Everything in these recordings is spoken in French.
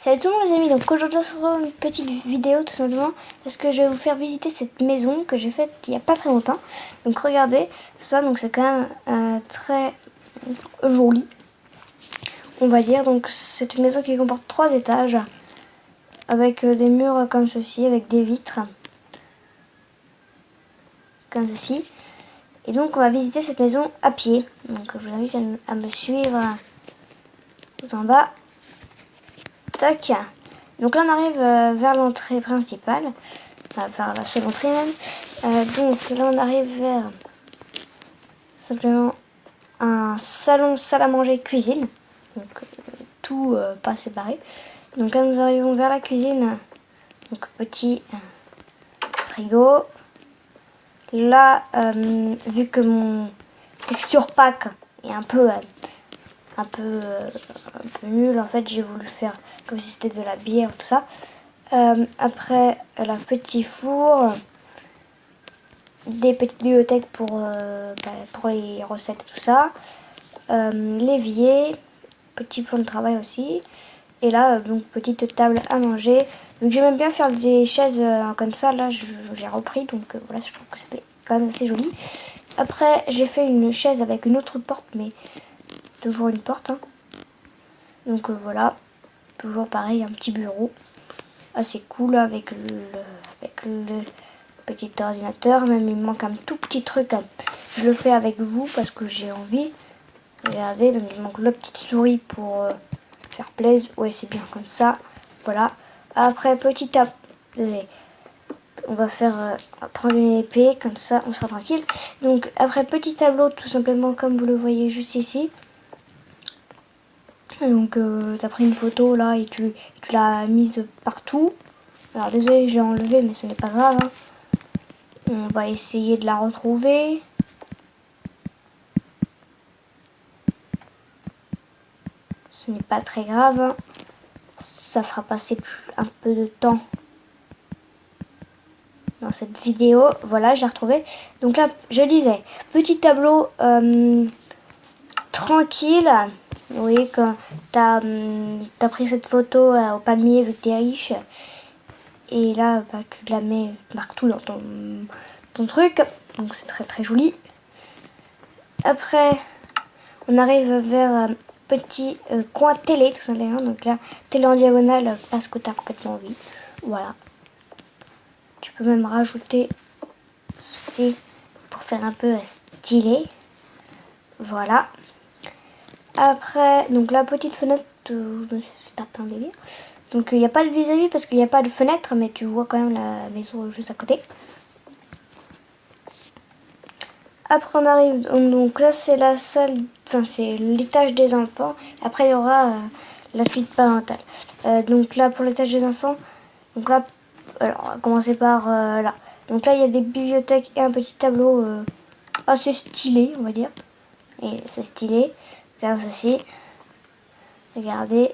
Salut tout le monde les amis, donc aujourd'hui on se retrouve une petite vidéo tout simplement parce que je vais vous faire visiter cette maison que j'ai faite il n'y a pas très longtemps. Donc regardez ça, donc c'est quand même très joli on va dire. Donc c'est une maison qui comporte 3 étages avec des murs comme ceci, avec des vitres comme ceci. Et donc on va visiter cette maison à pied, donc je vous invite à me suivre tout en bas. Tac. Donc là on arrive vers l'entrée principale, enfin vers la seule entrée même. Donc là on arrive vers simplement un salon, salle à manger, cuisine. Donc tout pas séparé. Donc là nous arrivons vers la cuisine. Donc petit frigo. Là vu que mon texture pack est un peu nul, en fait j'ai voulu faire comme si c'était de la bière tout ça. Après la petit four, des petites bibliothèques pour les recettes et tout ça, l'évier, petit plan de travail aussi, et là donc petite table à manger. Donc j'aime bien faire des chaises comme ça, là j'ai repris, donc voilà, je trouve que c'est quand même assez joli. Après j'ai fait une chaise avec une autre porte, mais toujours une porte, hein. Donc voilà, toujours pareil, un petit bureau assez cool avec le petit ordinateur. Même il me manque un tout petit truc, hein. Je le fais avec vous parce que j'ai envie. Regardez, donc il manque la petite souris pour faire plaisir. Ouais, c'est bien comme ça. Voilà. Après, on va prendre une épée, comme ça on sera tranquille. Donc après, petit tableau tout simplement comme vous le voyez juste ici. Donc tu as pris une photo là et tu l'as mise partout. Alors désolé, je l'ai enlevé, mais ce n'est pas grave, hein. On va essayer de la retrouver. Ce n'est pas très grave, hein. Ça fera passer un peu de temps dans cette vidéo. Voilà, je l'ai retrouvée. Donc là, je disais, petit tableau tranquille. Oui, quand t'as pris cette photo au palmier vu que t'es riche. Et là, tu la mets partout dans ton truc. Donc c'est très très joli. Après, on arrive vers petit coin télé tout simplement. Donc là, télé en diagonale parce que tu as complètement envie. Voilà. Tu peux même rajouter ceci pour faire un peu stylé. Voilà. Après, donc la petite fenêtre, je me suis tapé un délire. Donc il n'y a pas de vis-à-vis parce qu'il n'y a pas de fenêtre, mais tu vois quand même la maison juste à côté. Après on arrive, donc là c'est la salle, enfin c'est l'étage des enfants. Après il y aura la suite parentale. Donc là pour l'étage des enfants, donc là, alors on va commencer par là. Donc là il y a des bibliothèques et un petit tableau assez stylé on va dire. Et c'est stylé, comme ceci. Regardez,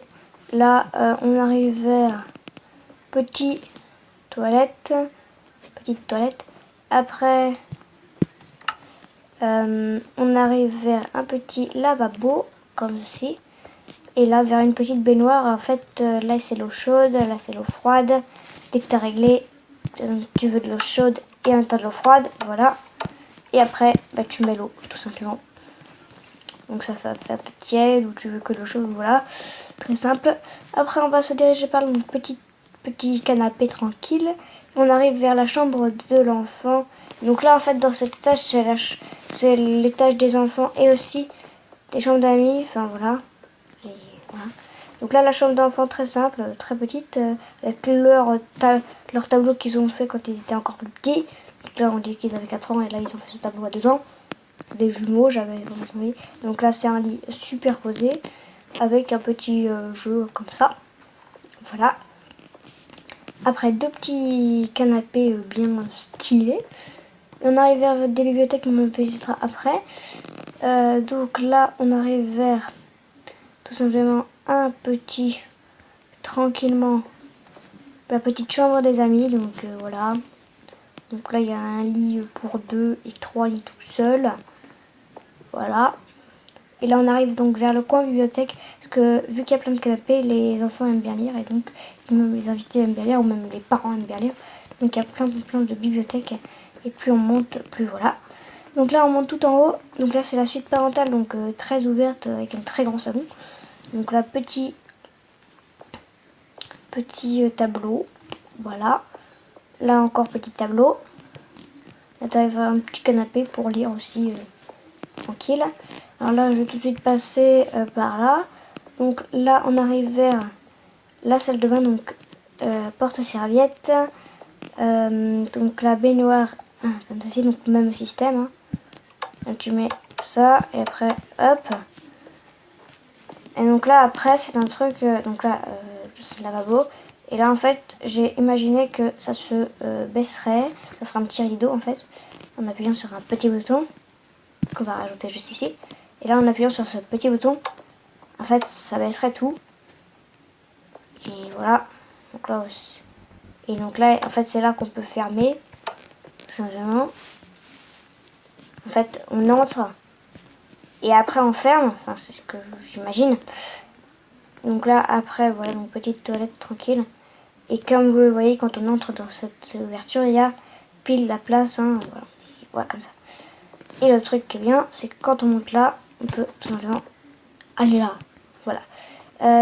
là on arrive vers petite toilette. Après on arrive vers un petit lavabo, comme ceci. Et là, vers une petite baignoire. En fait, là, c'est l'eau chaude, là, c'est l'eau froide. Dès que tu as réglé, tu veux de l'eau chaude et un tas de l'eau froide. Voilà. Et après, tu mets l'eau, tout simplement. Donc, ça va faire tiède ou tu veux que de l'eau chaude. Voilà. Très simple. Après, on va se diriger par le petit canapé tranquille. On arrive vers la chambre de l'enfant. Donc là, en fait, dans cet étage, c'est l'étage des enfants et aussi des chambres d'amis. Enfin, voilà. Voilà. Donc là, la chambre d'enfant, très simple, très petite, avec leur tableau qu'ils ont fait quand ils étaient encore plus petits. Donc là, on dit qu'ils avaient 4 ans et là, ils ont fait ce tableau à 2 ans. Des jumeaux, j'avais envie. Donc là, c'est un lit superposé avec un petit jeu comme ça. Voilà. Après, 2 petits canapés bien stylés. On arrive vers des bibliothèques, mais on visitera après. Donc là, on arrive vers tout simplement un petit, tranquillement, la petite chambre des amis. Donc voilà. Donc là, il y a un lit pour 2 et 3 lits tout seul. Voilà. Et là on arrive donc vers le coin bibliothèque, parce que vu qu'il y a plein de canapés, les enfants aiment bien lire, et donc même les invités aiment bien lire, ou même les parents aiment bien lire. Donc il y a plein de bibliothèques, et plus on monte, plus voilà. Donc là on monte tout en haut, donc là c'est la suite parentale, donc très ouverte, avec un très grand salon. Donc là petit tableau, voilà. Là encore petit tableau. Là tu arrives à un petit canapé pour lire aussi, tranquille. Alors là je vais tout de suite passer par là. Donc là on arrive vers la salle de bain, donc porte-serviette, donc la baignoire, comme ceci, donc même système. Hein. Donc tu mets ça et après hop. Et donc là après c'est un truc, donc là c'est le lavabo. Et là en fait j'ai imaginé que ça se baisserait, ça ferait un petit rideau en fait, en appuyant sur un petit bouton qu'on va rajouter juste ici. Et là en appuyant sur ce petit bouton, en fait ça baisserait tout. Et voilà, donc là aussi. Et donc là en fait c'est là qu'on peut fermer, tout simplement. En fait on entre et après on ferme, enfin c'est ce que j'imagine. Donc là après voilà, donc petite toilette tranquille. Et comme vous le voyez, quand on entre dans cette ouverture, il y a pile la place, hein, voilà. Voilà, comme ça. Et le truc qui est bien, c'est que quand on monte là, on peut tout simplement aller là. Voilà.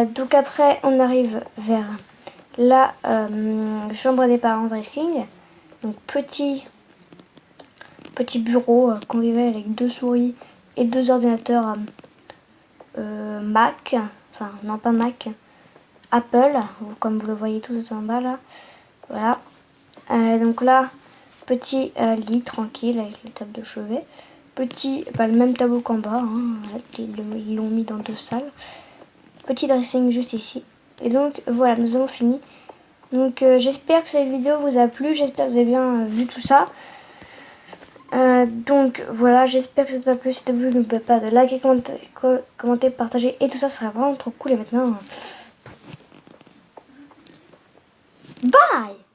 Donc après, on arrive vers la chambre des parents dressing. Donc petit bureau convivial avec 2 souris et 2 ordinateurs Mac. Enfin, non pas Mac. Apple, comme vous le voyez tout en bas là. Voilà. Donc là, petit lit tranquille avec les tables de chevet. Petit, le même tableau qu'en bas, hein, ils l'ont mis dans 2 salles. Petit dressing juste ici. Et donc voilà, nous avons fini. Donc j'espère que cette vidéo vous a plu, j'espère que vous avez bien vu tout ça. Donc voilà, j'espère que ça t'a plu. Si t'as plu, n'oubliez pas de liker, commenter, partager et tout ça, serait vraiment trop cool. Et maintenant, bye!